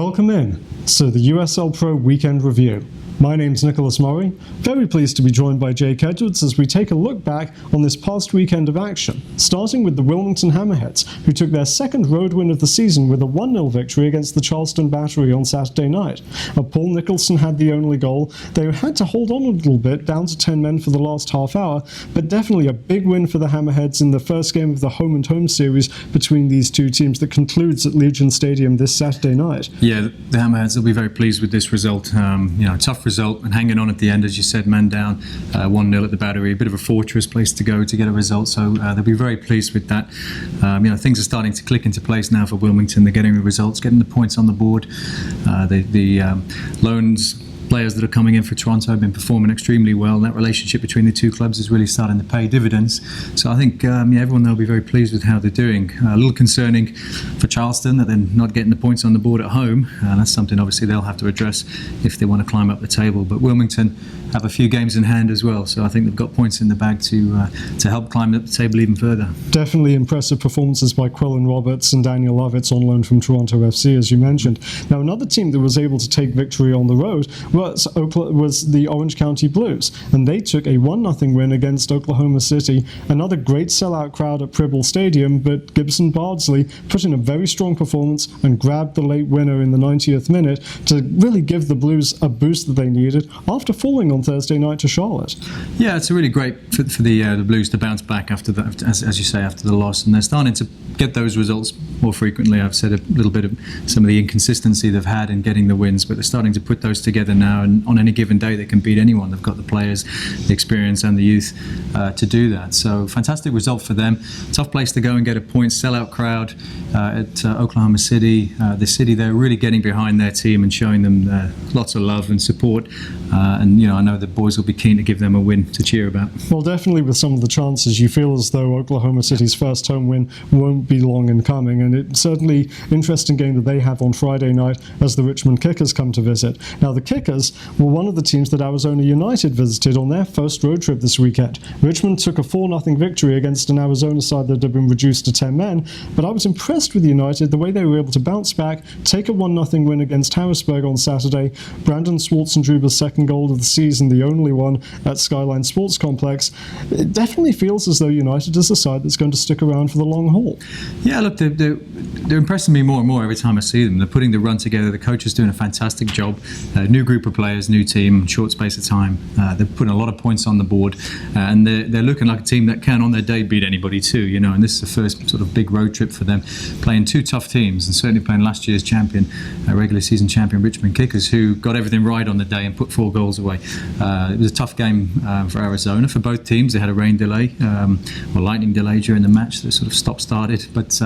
Welcome in to the USL PRO Weekend Review. My name's Nicholas Murray, very pleased to be joined by Jake Edwards as we take a look back on this past weekend of action, starting with the Wilmington Hammerheads, who took their second road win of the season with a 1-0 victory against the Charleston Battery on Saturday night. Paul Nicholson had the only goal. They had to hold on a little bit, down to 10 men for the last half hour, but definitely a big win for the Hammerheads in the first game of the home-and-home series between these two teams that concludes at Legion Stadium this Saturday night. Yeah, the Hammerheads will be very pleased with this result. Tough result and hanging on at the end, as you said, man down, 1-0 at the Battery, a bit of a fortress place to go to get a result, so they'll be very pleased with that. Things are starting to click into place now for Wilmington. They're getting the results, getting the points on the board. The loans players that are coming in for Toronto have been performing extremely well, and that relationship between the two clubs is really starting to pay dividends. So I think everyone there will be very pleased with how they're doing. A little concerning for Charleston that they're not getting the points on the board at home, and that's something obviously they'll have to address if they want to climb up the table. But Wilmington have a few games in hand as well, so I think they've got points in the bag to help climb up the table even further. Definitely impressive performances by Quillen Roberts and Daniel Lovitz on loan from Toronto FC, as you mentioned. Now, another team that was able to take victory on the road was the Orange County Blues, and they took a 1-0 win against Oklahoma City. Another great sellout crowd at Pribble Stadium, but Gibson Bardsley put in a very strong performance and grabbed the late winner in the 90th minute to really give the Blues a boost that they needed after falling on Thursday night to Charlotte. Yeah, it's really great for the Blues to bounce back after that, as you say, after the loss, and they're starting to get those results more frequently. I've said a little bit of some of the inconsistency they've had in getting the wins, but they're starting to put those together now, and on any given day they can beat anyone. They've got the players, the experience and the youth to do that. So fantastic result for them. Tough place to go and get a point. Sellout crowd at Oklahoma City. The city, they're really getting behind their team and showing them lots of love and support. I know the boys will be keen to give them a win to cheer about. Well, definitely with some of the chances, you feel as though Oklahoma City's first home win won't be long in coming, and it's certainly an interesting game that they have on Friday night as the Richmond Kickers come to visit. Now, the Kickers were one of the teams that Arizona United visited on their first road trip this weekend. Richmond took a 4-0 victory against an Arizona side that had been reduced to 10 men, but I was impressed with United, the way they were able to bounce back, take a 1-0 win against Harrisburg on Saturday. Brandon Swartzendruber's second goal of the season, the only one at Skyline Sports Complex. It definitely feels as though United is a side that's going to stick around for the long haul. Yeah, look, they're impressing me more and more every time I see them. They're putting the run together. The coach is doing a fantastic job. New group of players, new team, short space of time. They're putting a lot of points on the board, and they're looking like a team that can, on their day, beat anybody too. And this is the first sort of big road trip for them, playing two tough teams, and certainly playing last year's champion, regular season champion Richmond Kickers, who got everything right on the day and put 4 goals away. It was a tough game for Arizona. For both teams, they had a rain delay, or lightning delay during the match that sort of stop-started, but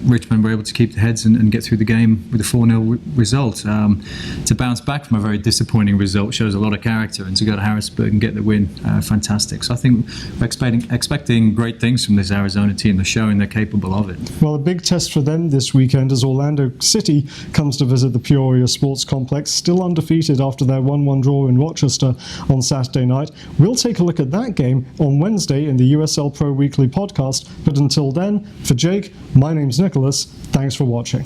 Richmond were able to keep the heads and get through the game with a 4-0 result. To bounce back from a very disappointing result shows a lot of character, and to go to Harrisburg and get the win, fantastic. So I think we're expecting great things from this Arizona team. They're showing they're capable of it. Well, a big test for them this weekend as Orlando City comes to visit the Peoria Sports Complex, still undefeated after their 1-1 draw in Rochester on Saturday night. We'll take a look at that game on Wednesday in the USL PRO Weekly podcast, but until then, for Jake, my name's Nicholas. Thanks for watching.